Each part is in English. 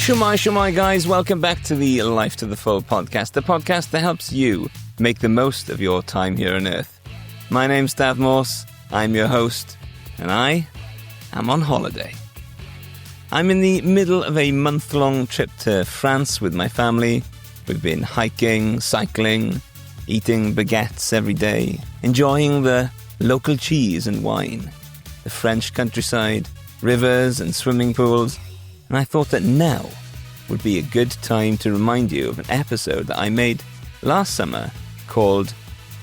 Shumai guys, welcome back to the Life to the Full podcast, the podcast that helps you make the most of your time here on Earth. My name's Stav Morse, I'm your host, and I am on holiday. I'm in the middle of a month-long trip to France with my family. We've been hiking, cycling, eating baguettes every day, enjoying the local cheese and wine, the French countryside, rivers and swimming pools, and I thought that now would be a good time to remind you of an episode that I made last summer called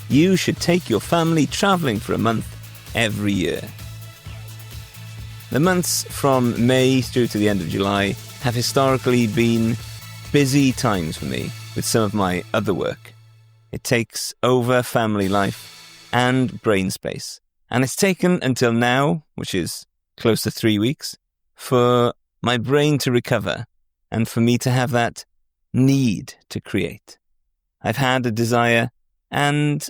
You Should Take Your Family Travelling for a Month Every Year. The months from May through to the end of July have historically been busy times for me with some of my other work. It takes over family life and brain space, and it's taken until now, which is close to 3 weeks, for my brain to recover and for me to have that need to create. I've had a desire and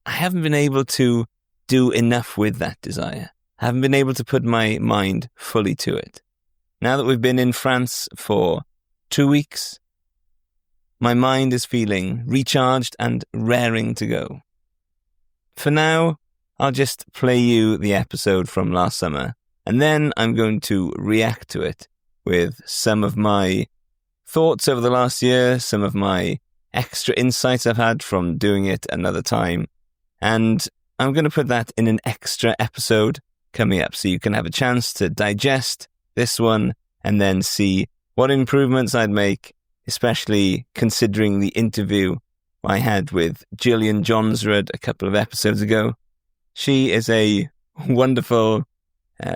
I haven't been able to do enough with that desire. I haven't been able to put my mind fully to it. Now that we've been in France for 2 weeks, my mind is feeling recharged and raring to go. For now, I'll just play you the episode from last summer, and then I'm going to react to it with some of my thoughts over the last year, some of my extra insights I've had from doing it another time. And I'm going to put that in an extra episode coming up so you can have a chance to digest this one and then see what improvements I'd make, especially considering the interview I had with Gillian Johnsrud a couple of episodes ago. She is a wonderful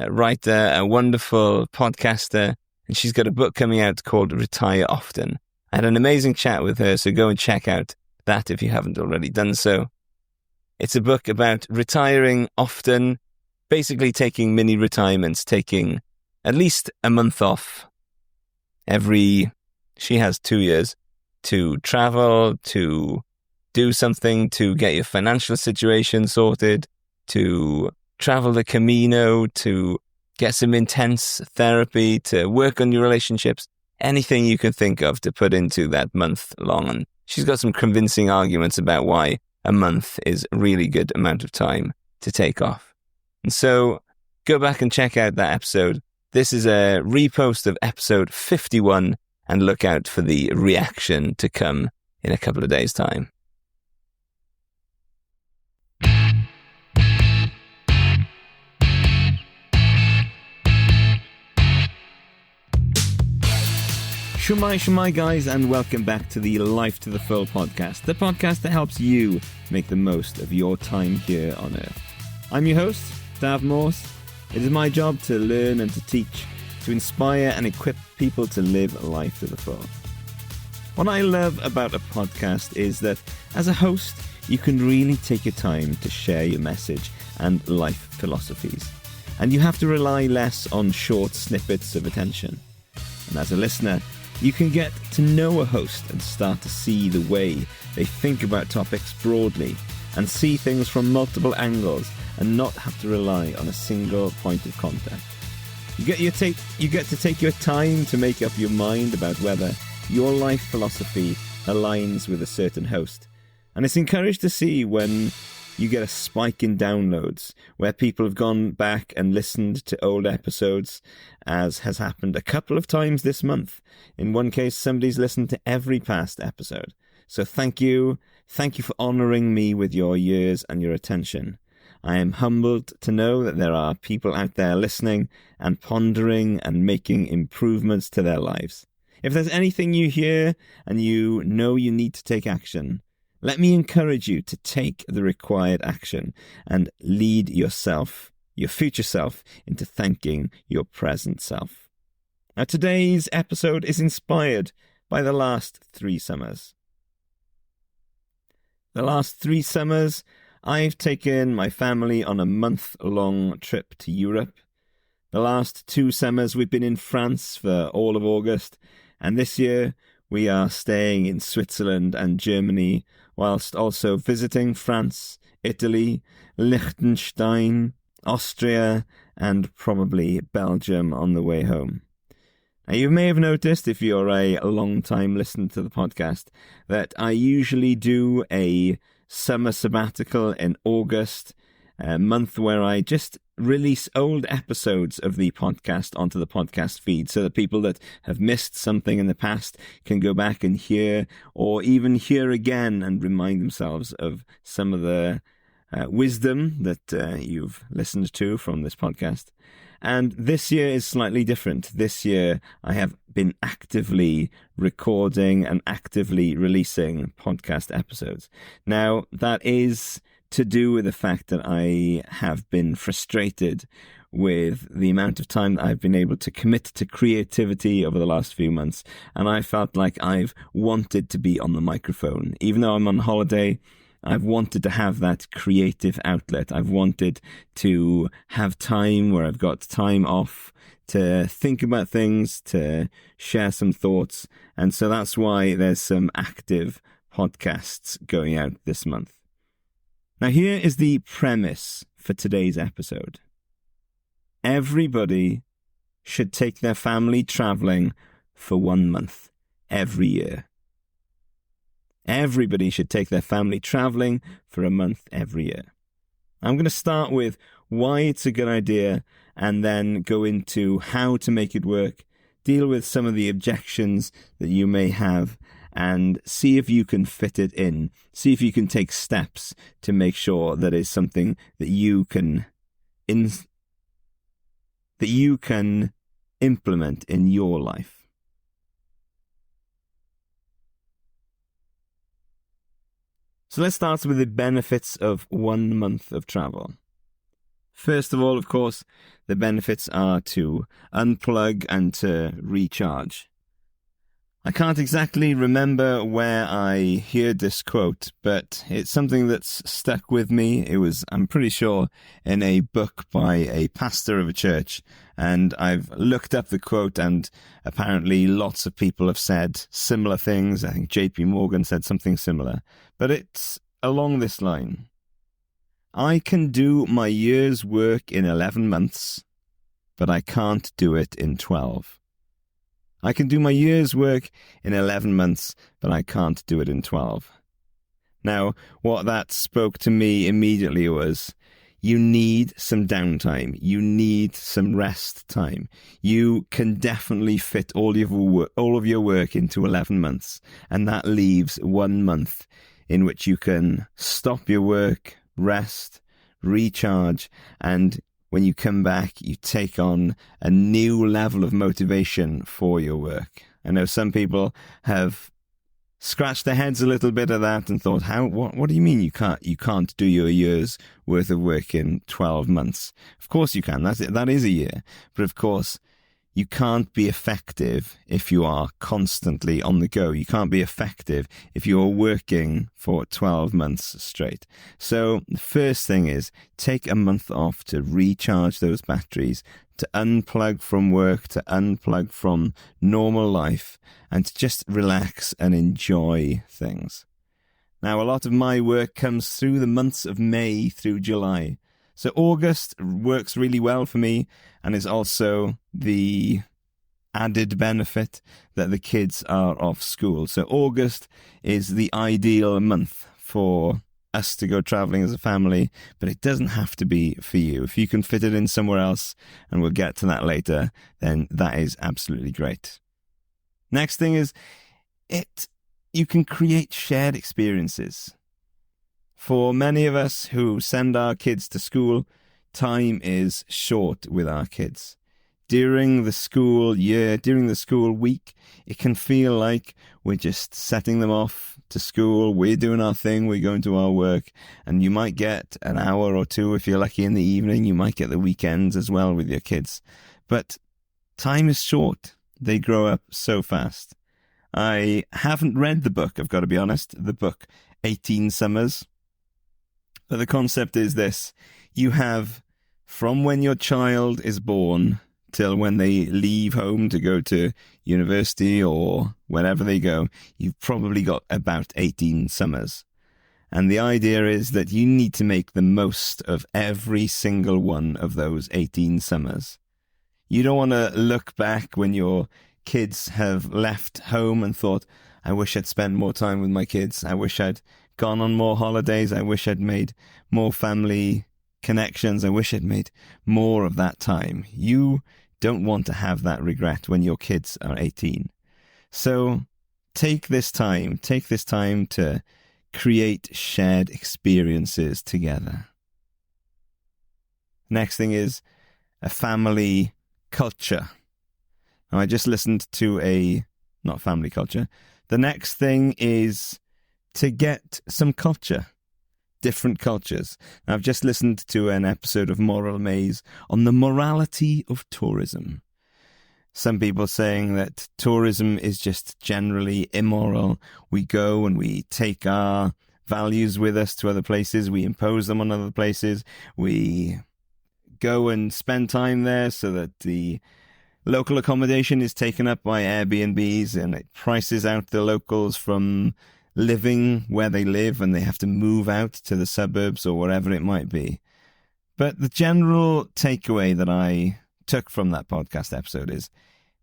writer, a wonderful podcaster, and she's got a book coming out called Retire Often. I had an amazing chat with her, so go and check out that if you haven't already done so. It's a book about retiring often, basically taking mini retirements, taking at least a month off she has 2 years to travel, to do something, to get your financial situation sorted, to travel the Camino, to get some intense therapy, to work on your relationships, anything you can think of to put into that month long. And she's got some convincing arguments about why a month is a really good amount of time to take off. And so go back and check out that episode. This is a repost of episode 51, and look out for the reaction to come in a couple of days' time. Shumai guys, and welcome back to the Life to the Full podcast, the podcast that helps you make the most of your time here on Earth. I'm your host, Stav Morse. It is my job to learn and to teach, to inspire and equip people to live life to the full. What I love about a podcast is that as a host, you can really take your time to share your message and life philosophies. And you have to rely less on short snippets of attention. And as a listener, you can get to know a host and start to see the way they think about topics broadly and see things from multiple angles and not have to rely on a single point of contact. You get to take your time to make up your mind about whether your life philosophy aligns with a certain host. And it's encouraged to see when you get a spike in downloads where people have gone back and listened to old episodes, as has happened a couple of times this month. In one case, somebody's listened to every past episode. So thank you. Thank you for honouring me with your ears and your attention. I am humbled to know that there are people out there listening and pondering and making improvements to their lives. If there's anything you hear and you know you need to take action, let me encourage you to take the required action and lead yourself, your future self, into thanking your present self. Now, today's episode is inspired by the last 3 summers. The last 3 summers, I've taken my family on a month-long trip to Europe. The last 2 summers, we've been in France for all of August, and this year we are staying in Switzerland and Germany, whilst also visiting France, Italy, Liechtenstein, Austria, and probably Belgium on the way home. Now, you may have noticed, if you're a long-time listener to the podcast, that I usually do a summer sabbatical in August, a month where I just release old episodes of the podcast onto the podcast feed so that people that have missed something in the past can go back and hear, or even hear again and remind themselves of some of the wisdom that you've listened to from this podcast. And this year is slightly different. This year I have been actively recording and actively releasing podcast episodes. Now, that is to do with the fact that I have been frustrated with the amount of time that I've been able to commit to creativity over the last few months. And I felt like I've wanted to be on the microphone. Even though I'm on holiday, I've wanted to have that creative outlet. I've wanted to have time where I've got time off to think about things, to share some thoughts. And so that's why there's some active podcasts going out this month. Now, here is the premise for today's episode. Everybody should take their family traveling for 1 month every year. Everybody should take their family traveling for a month every year. I'm going to start with why it's a good idea and then go into how to make it work, deal with some of the objections that you may have, and see if you can fit it in. See if you can take steps to make sure that it's something that you can implement in your life. So let's start with the benefits of 1 month of travel. First of all, of course, the benefits are to unplug and to recharge. I can't exactly remember where I heard this quote, but it's something that's stuck with me. It was, I'm pretty sure, in a book by a pastor of a church, and I've looked up the quote, and apparently lots of people have said similar things. I think JP Morgan said something similar, but it's along this line. I can do my year's work in 11 months, but I can't do it in 12. I can do my year's work in 11 months, but I can't do it in 12. Now, what that spoke to me immediately was, you need some downtime. You need some rest time. You can definitely fit all of your work into 11 months, and that leaves 1 month in which you can stop your work, rest, recharge, and when you come back, you take on a new level of motivation for your work. I know some people have scratched their heads a little bit at that and thought, what do you mean you can't do your year's worth of work in 12 months? Of course you can. That is a year. But of course, you can't be effective if you are constantly on the go. You can't be effective if you're working for 12 months straight. So the first thing is take a month off to recharge those batteries, to unplug from work, to unplug from normal life, and to just relax and enjoy things. Now, a lot of my work comes through the months of May through July. So August works really well for me, and is also the added benefit that the kids are off school. So August is the ideal month for us to go traveling as a family, but it doesn't have to be for you. If you can fit it in somewhere else, and we'll get to that later, then that is absolutely great. Next thing is, you can create shared experiences. For many of us who send our kids to school, time is short with our kids. During the school year, during the school week, it can feel like we're just setting them off to school. We're doing our thing. We're going to our work. And you might get an hour or two if you're lucky in the evening. You might get the weekends as well with your kids. But time is short. They grow up so fast. I haven't read the book, I've got to be honest, the book 18 Summers. But the concept is this: you have, from when your child is born till when they leave home to go to university or wherever they go, you've probably got about 18 summers. And the idea is that you need to make the most of every single one of those 18 summers. You don't want to look back when your kids have left home and thought, I wish I'd spent more time with my kids. I wish I'd gone on more holidays. I wish I'd made more family connections. I wish I'd made more of that time. You don't want to have that regret when your kids are 18. So take this time to create shared experiences together. Next thing is a family culture. Now, I just listened to not family culture. The next thing is to get some culture, different cultures. Now, I've just listened to an episode of Moral Maze on the morality of tourism. Some people saying that tourism is just generally immoral. We go and we take our values with us to other places. We impose them on other places. We go and spend time there so that the local accommodation is taken up by Airbnbs, and it prices out the locals from living where they live, and they have to move out to the suburbs or wherever it might be. But the general takeaway that I took from that podcast episode is,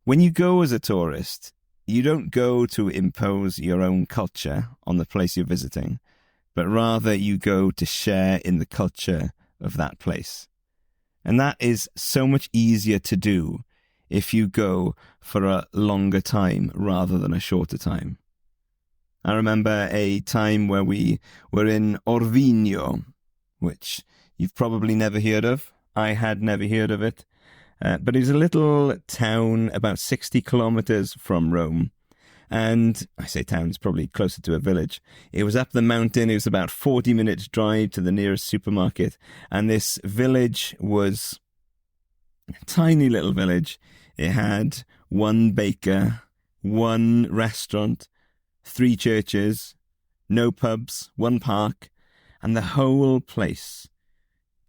when you go as a tourist, you don't go to impose your own culture on the place you're visiting, but rather you go to share in the culture of that place. And that is so much easier to do if you go for a longer time rather than a shorter time. I remember a time where we were in Orvigno, which you've probably never heard of. I had never heard of it. But it was a little town about 60 kilometers from Rome. And I say town, it's probably closer to a village. It was up the mountain. It was about 40 minutes drive to the nearest supermarket. And this village was a tiny little village. It had one baker, one restaurant, 3 churches, no pubs, 1 park, and the whole place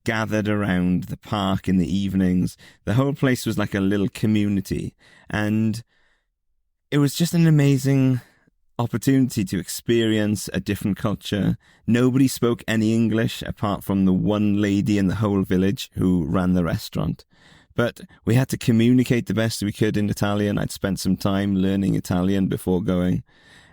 gathered around the park in the evenings. The whole place was like a little community, and it was just an amazing opportunity to experience a different culture. Nobody spoke any English apart from the one lady in the whole village who ran the restaurant. But we had to communicate the best we could in Italian. I'd spent some time learning Italian before going.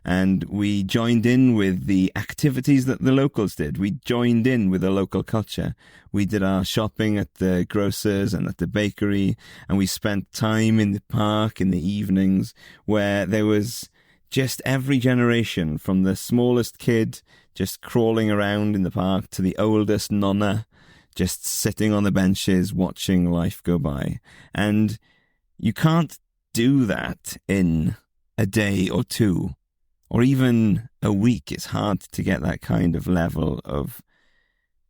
And we joined in with the activities that the locals did. We joined in with the local culture. We did our shopping at the grocers and at the bakery. And we spent time in the park in the evenings, where there was just every generation, from the smallest kid just crawling around in the park to the oldest nonna just sitting on the benches watching life go by. And you can't do that in a day or 2. Or even a week. It's hard to get that kind of level of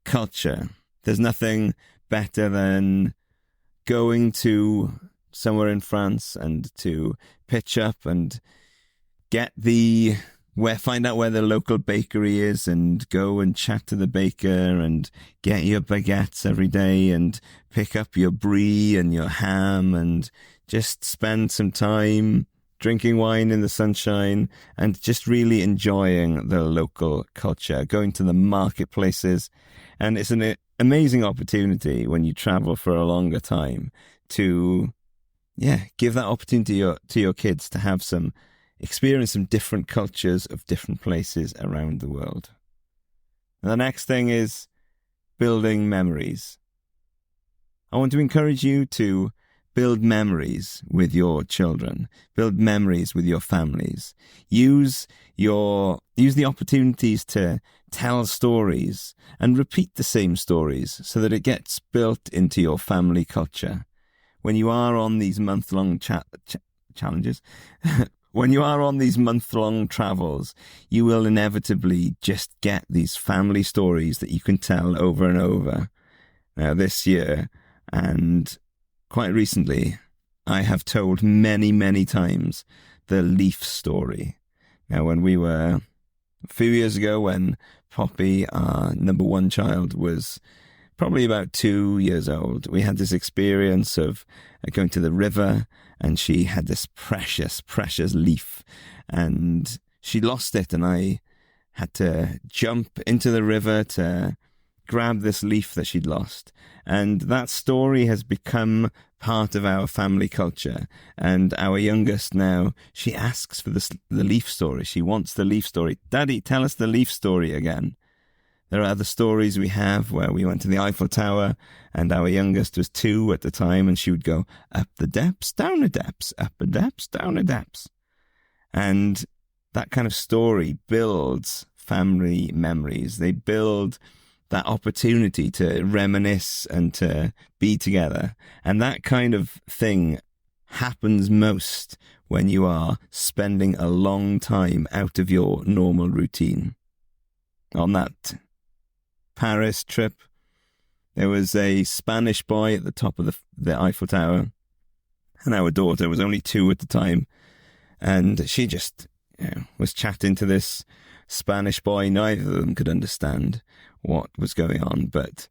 culture. There's nothing better than going to somewhere in France and to pitch up and find out where the local bakery is and go and chat to the baker and get your baguettes every day and pick up your brie and your ham and just spend some time drinking wine in the sunshine and just really enjoying the local culture, going to the marketplaces. And it's an amazing opportunity when you travel for a longer time to, give that opportunity to your kids to have experience some different cultures of different places around the world. And the next thing is building memories. I want to encourage you to build memories with your children. Build memories with your families. Use the opportunities to tell stories and repeat the same stories so that it gets built into your family culture. When you are on these month-long challenges, when you are on these month-long travels, you will inevitably just get these family stories that you can tell over and over. Now, this year, and quite recently, I have told many, many times the leaf story. Now, when we were, a few years ago, when Poppy, our number 1 child, was probably about 2 years old, we had this experience of going to the river, and she had this precious, precious leaf, and she lost it, and I had to jump into the river to grab this leaf that she'd lost. And that story has become part of our family culture. And our youngest now, she asks for the leaf story. She wants the leaf story. Daddy, tell us the leaf story again. There are other stories we have where we went to the Eiffel Tower and our youngest was 2 at the time, and she would go up the depths, down the depths, up the depths, down the depths. And that kind of story builds family memories. They build that opportunity to reminisce and to be together. And that kind of thing happens most when you are spending a long time out of your normal routine. On that Paris trip, there was a Spanish boy at the top of the Eiffel Tower, and our daughter was only 2 at the time, and she just was chatting to this Spanish boy. Neither of them could understand what was going on, but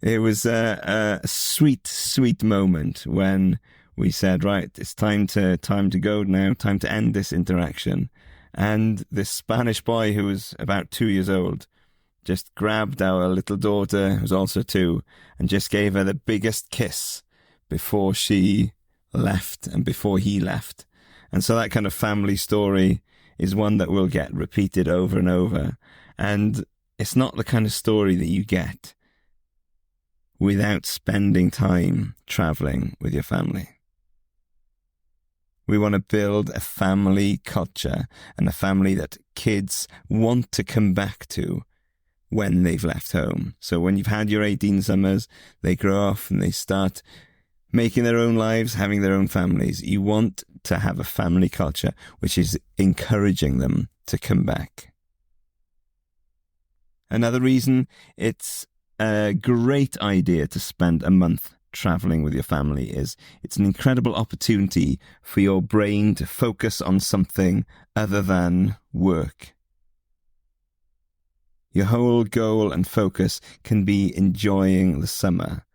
it was a sweet, sweet moment when we said, right, it's time to go now, time to end this interaction. And this Spanish boy, who was about 2 years old, just grabbed our little daughter, who's also 2, and just gave her the biggest kiss before she left and before he left. And so that kind of family story is one that will get repeated over and over. And it's not the kind of story that you get without spending time traveling with your family. We want to build a family culture and a family that kids want to come back to when they've left home. So when you've had your 18 summers, they grow off and they start making their own lives, having their own families. You want to have a family culture which is encouraging them to come back. Another reason it's a great idea to spend a month traveling with your family is it's an incredible opportunity for your brain to focus on something other than work. Your whole goal and focus can be enjoying the summer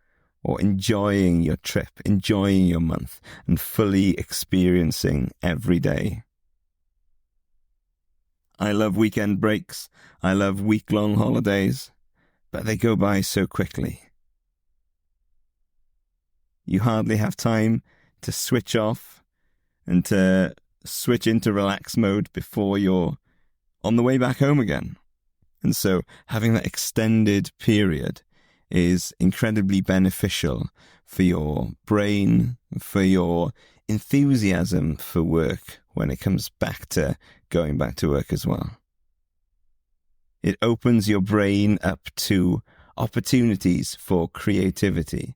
or enjoying your trip, enjoying your month, and fully experiencing every day. I love weekend breaks. I love week-long holidays, but they go by so quickly. You hardly have time to switch off and to switch into relax mode before you're on the way back home again. And so having that extended period is incredibly beneficial for your brain, for your enthusiasm for work when it comes back to going back to work as well. It opens your brain up to opportunities for creativity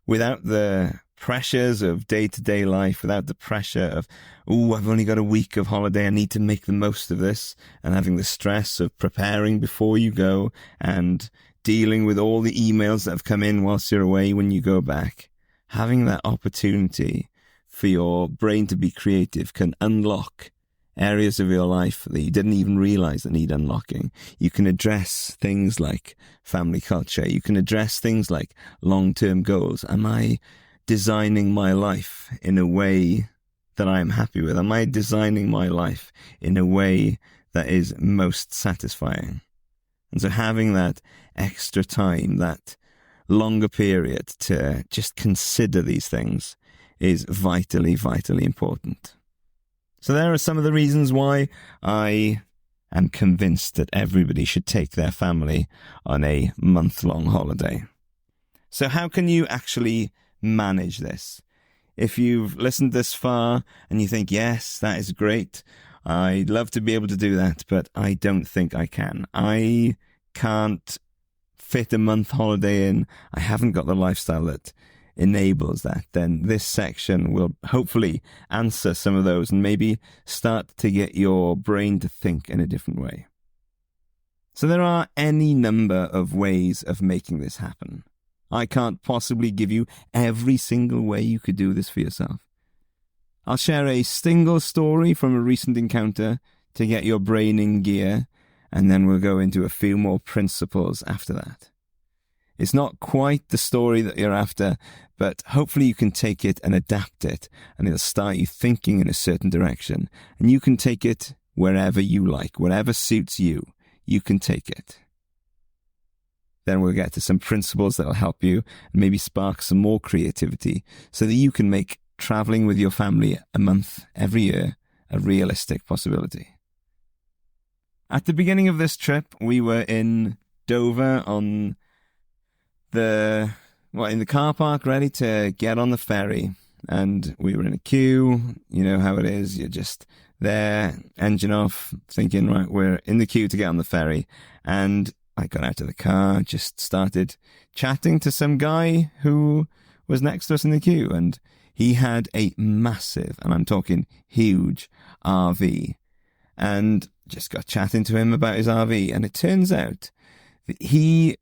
without the pressures of day-to-day life, without the pressure of, I've only got a week of holiday, I need to make the most of this, and having the stress of preparing before you go and dealing with all the emails that have come in whilst you're away when you go back. Having that opportunity for your brain to be creative can unlock areas of your life that you didn't even realize that need unlocking. You can address things like family culture. You can address things like long-term goals. Am I designing my life in a way that I am happy with? Am I designing my life in a way that is most satisfying? And so having that extra time, that longer period to just consider these things is vitally, vitally important. So there are some of the reasons why I am convinced that everybody should take their family on a month-long holiday. So how can you actually manage this? If you've listened this far and you think, yes, that is great, I'd love to be able to do that, but I don't think I can. I can't fit a month holiday in. I haven't got the lifestyle that enables that. Then this section will hopefully answer some of those and maybe start to get your brain to think in a different way. So there are any number of ways of making this happen. I can't possibly give you every single way you could do this for yourself. I'll share a single story from a recent encounter to get your brain in gear, and then we'll go into a few more principles after that. It's not quite the story that you're after, but hopefully you can take it and adapt it, and it'll start you thinking in a certain direction, and you can take it wherever you like, whatever suits you, you can take it. Then we'll get to some principles that will help you and maybe spark some more creativity so that you can make traveling with your family a month every year a realistic possibility. At the beginning of this trip, we were in Dover in the car park, ready to get on the ferry. And we were in a queue. You know how it is. You're just there, engine off, thinking, right, we're in the queue to get on the ferry. And I got out of the car, just started chatting to some guy who was next to us in the queue. And he had a massive, and I'm talking huge, RV. And just got chatting to him about his RV. And it turns out that he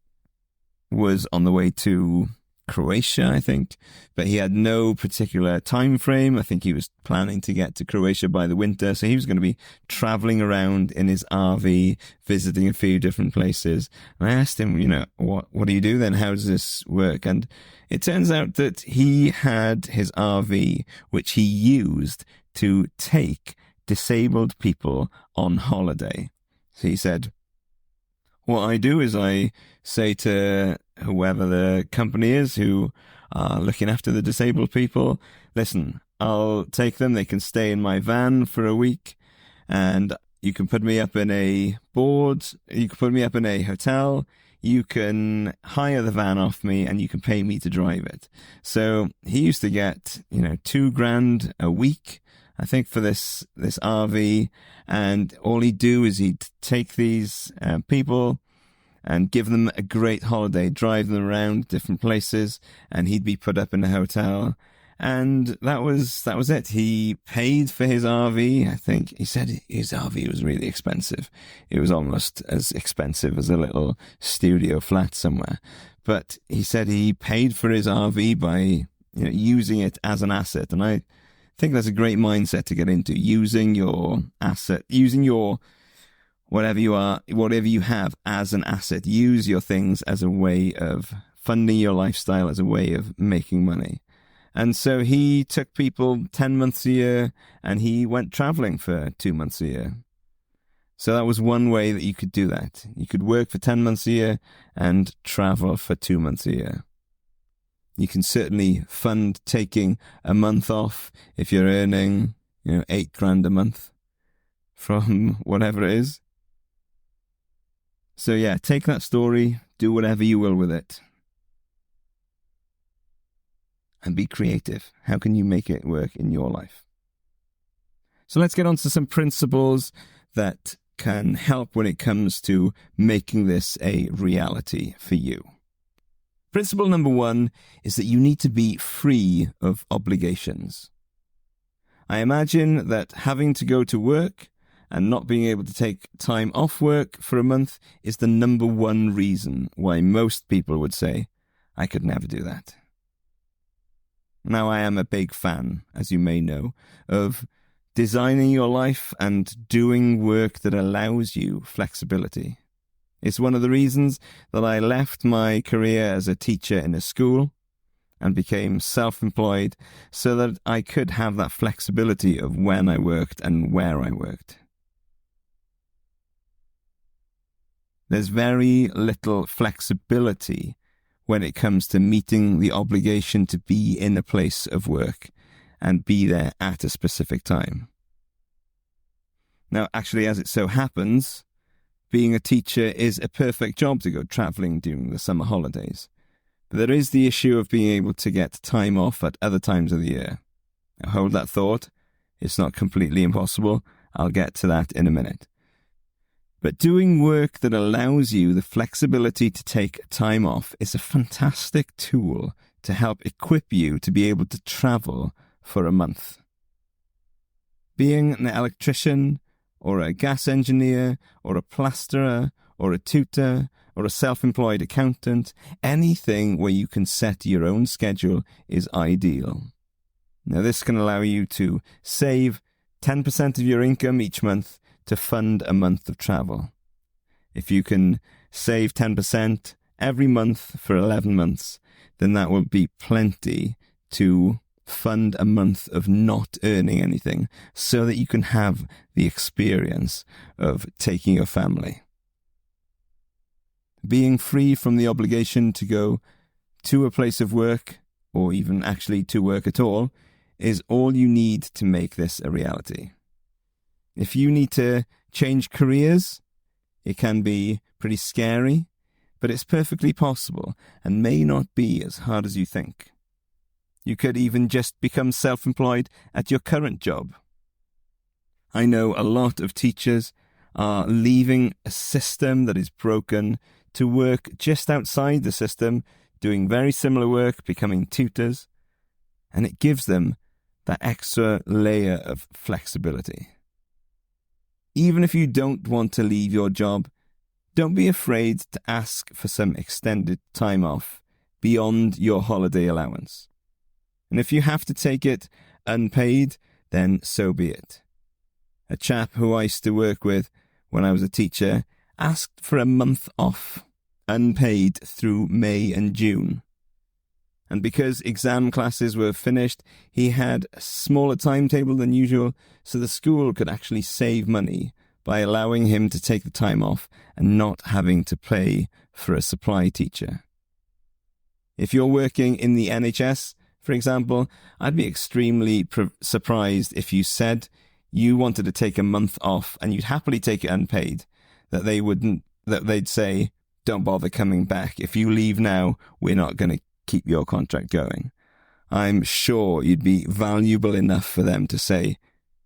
was on the way to Croatia, I think, but he had no particular time frame. I think he was planning to get to Croatia by the winter, so he was going to be traveling around in his RV, visiting a few different places. And I asked him, what do you do then? How does this work? And it turns out that he had his RV, which he used to take disabled people on holiday. So he said, what I do is I say to whoever the company is who are looking after the disabled people, listen, I'll take them. They can stay in my van for a week, and you can put me up in a board. You can put me up in a hotel. You can hire the van off me, and you can pay me to drive it. So he used to get, $2,000 a week, I think, for this RV. And all he'd do is he'd take these people and give them a great holiday, drive them around different places, and he'd be put up in a hotel. And that was it. He paid for his RV. I think he said his RV was really expensive. It was almost as expensive as a little studio flat somewhere. But he said he paid for his RV by using it as an asset. And I think that's a great mindset to get into, using your asset, using your whatever you have as an asset. Use your things as a way of funding your lifestyle, as a way of making money. And so he took people 10 months a year, and he went traveling for 2 months a year. So that was one way that you could do that. You could work for 10 months a year and travel for 2 months a year. You can certainly fund taking a month off if you're earning, $8,000 a month from whatever it is. So yeah, take that story, do whatever you will with it. And be creative. How can you make it work in your life? So let's get on to some principles that can help when it comes to making this a reality for you. Principle number 1 is that you need to be free of obligations. I imagine that having to go to work and not being able to take time off work for a month is the number 1 reason why most people would say, I could never do that. Now, I am a big fan, as you may know, of designing your life and doing work that allows you flexibility. It's one of the reasons that I left my career as a teacher in a school and became self-employed so that I could have that flexibility of when I worked and where I worked. There's very little flexibility when it comes to meeting the obligation to be in a place of work and be there at a specific time. Now, actually, as it so happens, being a teacher is a perfect job to go traveling during the summer holidays. But there is the issue of being able to get time off at other times of the year. Now, hold that thought. It's not completely impossible. I'll get to that in a minute. But doing work that allows you the flexibility to take time off is a fantastic tool to help equip you to be able to travel for a month. Being an electrician, or a gas engineer, or a plasterer, or a tutor, or a self-employed accountant, anything where you can set your own schedule is ideal. Now, this can allow you to save 10% of your income each month to fund a month of travel. If you can save 10% every month for 11 months, then that will be plenty to fund a month of not earning anything so that you can have the experience of taking your family. Being free from the obligation to go to a place of work, or even actually to work at all, is all you need to make this a reality. If you need to change careers, it can be pretty scary, but it's perfectly possible and may not be as hard as you think. You could even just become self-employed at your current job. I know a lot of teachers are leaving a system that is broken to work just outside the system, doing very similar work, becoming tutors, and it gives them that extra layer of flexibility. Even if you don't want to leave your job, don't be afraid to ask for some extended time off beyond your holiday allowance. And if you have to take it unpaid, then so be it. A chap who I used to work with when I was a teacher asked for a month off, unpaid through May and June. And because exam classes were finished, he had a smaller timetable than usual, so the school could actually save money by allowing him to take the time off and not having to pay for a supply teacher. If you're working in the NHS, for example, I'd be extremely surprised if you said you wanted to take a month off and you'd happily take it unpaid, that they'd say, don't bother coming back. If you leave now, we're not going to keep your contract going. I'm sure you'd be valuable enough for them to say,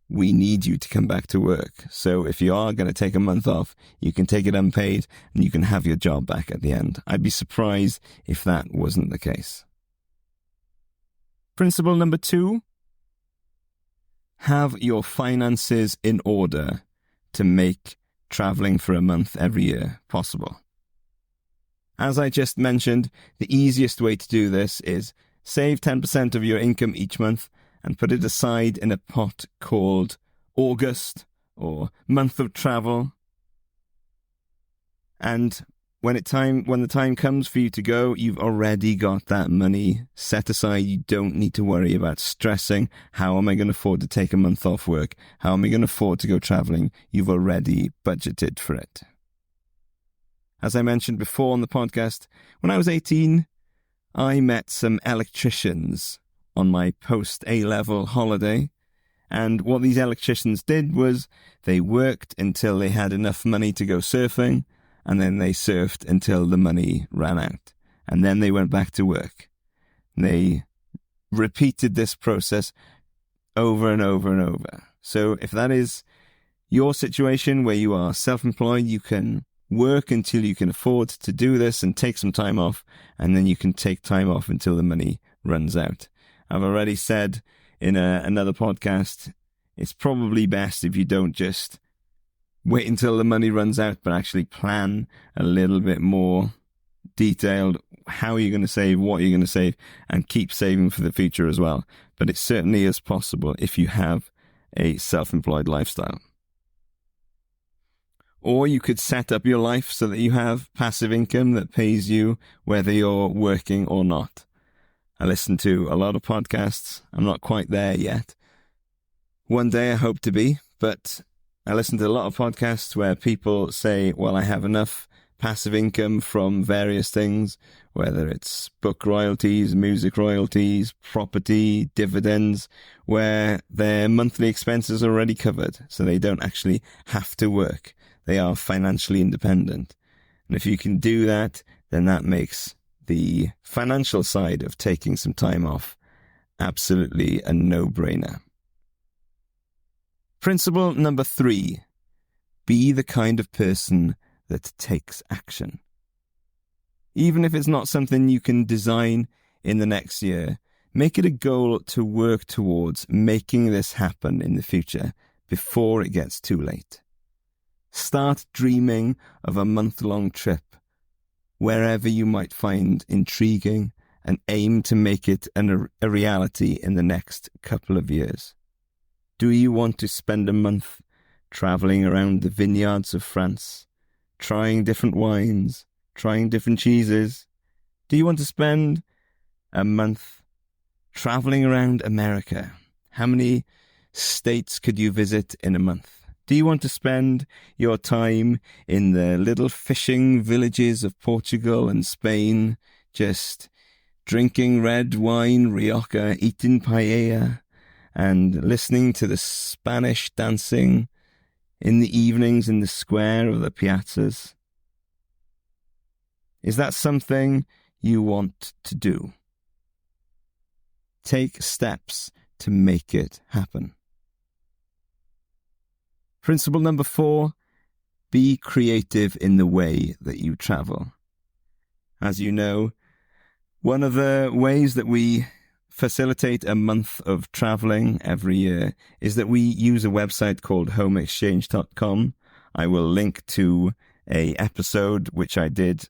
we need you to come back to work. So if you are going to take a month off, you can take it unpaid and you can have your job back at the end. I'd be surprised if that wasn't the case. Principle number 2, have your finances in order to make traveling for a month every year possible. As I just mentioned, the easiest way to do this is save 10% of your income each month and put it aside in a pot called August or month of travel. And when the time comes for you to go, you've already got that money set aside. You don't need to worry about stressing. How am I going to afford to take a month off work? How am I going to afford to go traveling? You've already budgeted for it. As I mentioned before on the podcast, when I was 18, I met some electricians on my post-A-level holiday. And what these electricians did was they worked until they had enough money to go surfing, and then they surfed until the money ran out. And then they went back to work. They repeated this process over and over and over. So if that is your situation where you are self-employed, you can work until you can afford to do this and take some time off, and then you can take time off until the money runs out. I've already said in another podcast, it's probably best if you don't just wait until the money runs out, but actually plan a little bit more detailed how you're going to save, what you're going to save, and keep saving for the future as well. But it certainly is possible if you have a self-employed lifestyle. Or you could set up your life so that you have passive income that pays you whether you're working or not. I listen to a lot of podcasts. I'm not quite there yet. One day I hope to be, but I listen to a lot of podcasts where people say, well, I have enough passive income from various things, whether it's book royalties, music royalties, property, dividends, where their monthly expenses are already covered, so they don't actually have to work. They are financially independent. And if you can do that, then that makes the financial side of taking some time off absolutely a no-brainer. Principle number 3, be the kind of person that takes action. Even if it's not something you can design in the next year, make it a goal to work towards making this happen in the future before it gets too late. Start dreaming of a month-long trip wherever you might find intriguing and aim to make it a reality in the next couple of years. Do you want to spend a month traveling around the vineyards of France, trying different wines, trying different cheeses? Do you want to spend a month traveling around America? How many states could you visit in a month? Do you want to spend your time in the little fishing villages of Portugal and Spain, just drinking red wine, rioja, eating paella, and listening to the Spanish dancing in the evenings in the square of the piazzas? Is that something you want to do? Take steps to make it happen. Principle number 4, be creative in the way that you travel. As you know, one of the ways that we facilitate a month of traveling every year is that we use a website called homeexchange.com. I will link to an episode which I did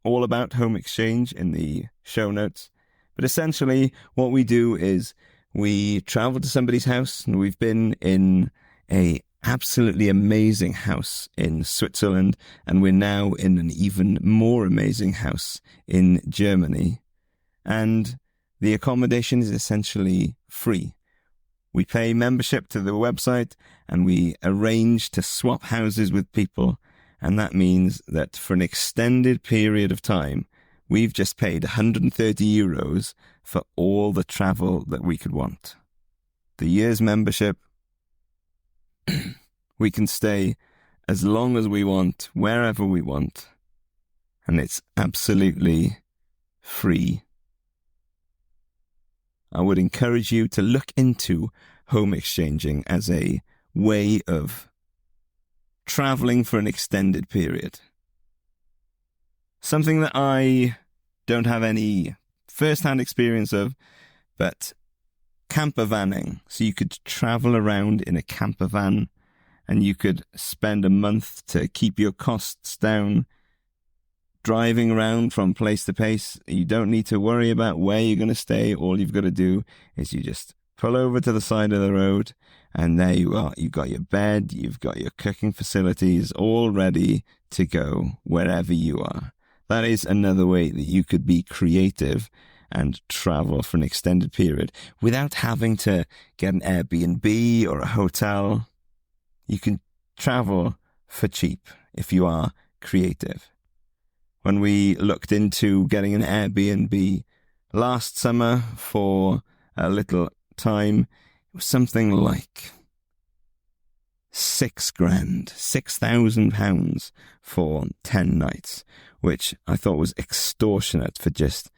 all about home exchange in the show notes. But essentially what we do is we travel to somebody's house, and we've been in a absolutely amazing house in Switzerland, and we're now in an even more amazing house in Germany. And the accommodation is essentially free. We pay membership to the website, and we arrange to swap houses with people. And that means that for an extended period of time, we've just paid 130 euros for all the travel that we could want. The year's membership, we can stay as long as we want, wherever we want. And it's absolutely free. I would encourage you to look into home exchanging as a way of traveling for an extended period. Something that I don't have any first-hand experience of, but camper vanning. So you could travel around in a camper van, and you could spend a month to keep your costs down, driving around from place to place. You don't need to worry about where you're going to stay. All you've got to do is you just pull over to the side of the road, and there you are. You've got your bed, you've got your cooking facilities all ready to go wherever you are. That is another way that you could be creative and travel for an extended period without having to get an Airbnb or a hotel. You can travel for cheap if you are creative. When we looked into getting an Airbnb last summer for a little time, it was something like £6,000 for 10 nights, which I thought was extortionate for just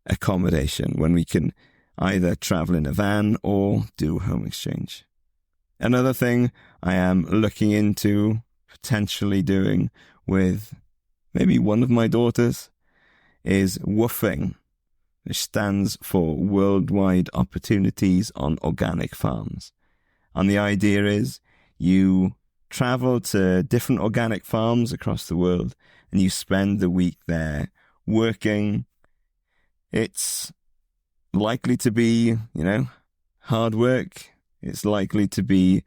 accommodation when we can either travel in a van or do home exchange. Another thing I am looking into potentially doing with maybe one of my daughters is WWOOFing, which stands for Worldwide Opportunities on Organic Farms. And the idea is you travel to different organic farms across the world and you spend the week there working. It's likely to be, hard work. It's likely to be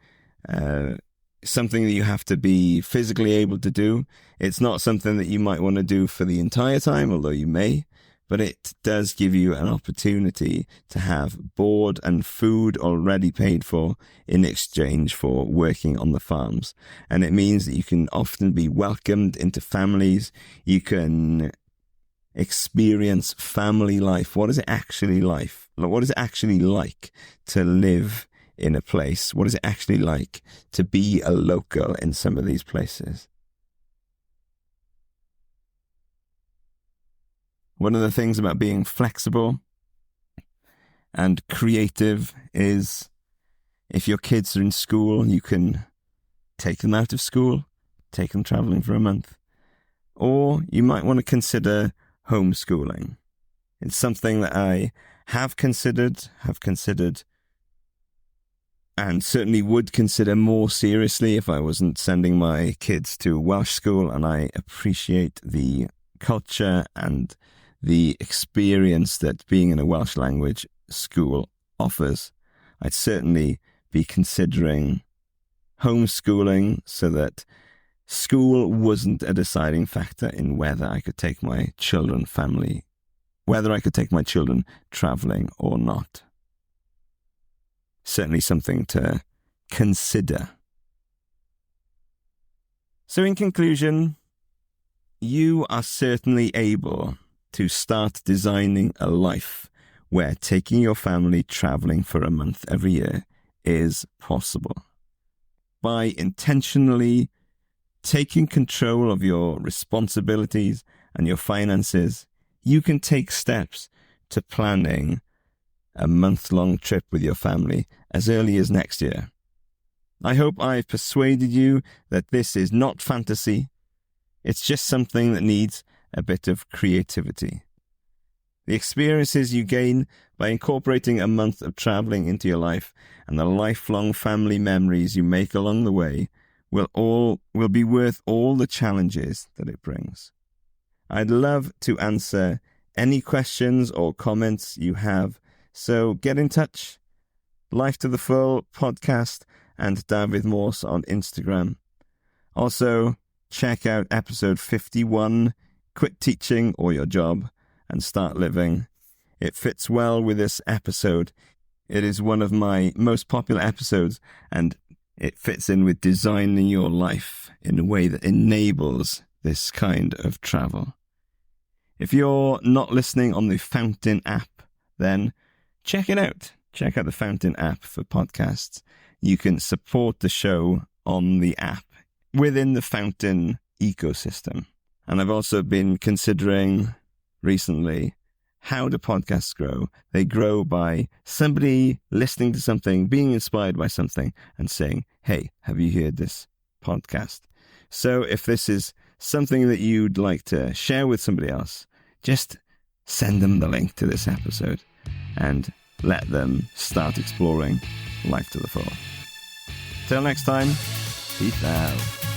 something that you have to be physically able to do. It's not something that you might want to do for the entire time, although you may. But it does give you an opportunity to have board and food already paid for in exchange for working on the farms. And it means that you can often be welcomed into families. You can experience family life. What is it actually like? What is it actually like to live in a place? What is it actually like to be a local in some of these places? One of the things about being flexible and creative is if your kids are in school, you can take them out of school, take them traveling for a month. Or you might want to consider homeschooling. It's something that I have considered, and certainly would consider more seriously if I wasn't sending my kids to Welsh school, and I appreciate the culture and the experience that being in a Welsh language school offers. I'd certainly be considering homeschooling so that school wasn't a deciding factor in whether I could take my children traveling or not. Certainly something to consider. So in conclusion, you are certainly able to start designing a life where taking your family traveling for a month every year is possible. By intentionally taking control of your responsibilities and your finances, you can take steps to planning a month-long trip with your family as early as next year. I hope I've persuaded you that this is not fantasy. It's just something that needs a bit of creativity. The experiences you gain by incorporating a month of traveling into your life and the lifelong family memories you make along the way will be worth all the challenges that it brings. I'd love to answer any questions or comments you have, so get in touch. Life to the Full podcast and David Morse on Instagram. Also, check out episode 51, Quit Teaching or Your Job and Start Living. It fits well with this episode. It is one of my most popular episodes, and it fits in with designing your life in a way that enables this kind of travel. If you're not listening on the Fountain app, then check it out. Check out the Fountain app for podcasts. You can support the show on the app within the Fountain ecosystem. And I've also been considering recently, how do podcasts grow? They grow by somebody listening to something, being inspired by something, and saying, hey, have you heard this podcast? So if this is something that you'd like to share with somebody else, just send them the link to this episode and let them start exploring life to the full. Till next time, peace out.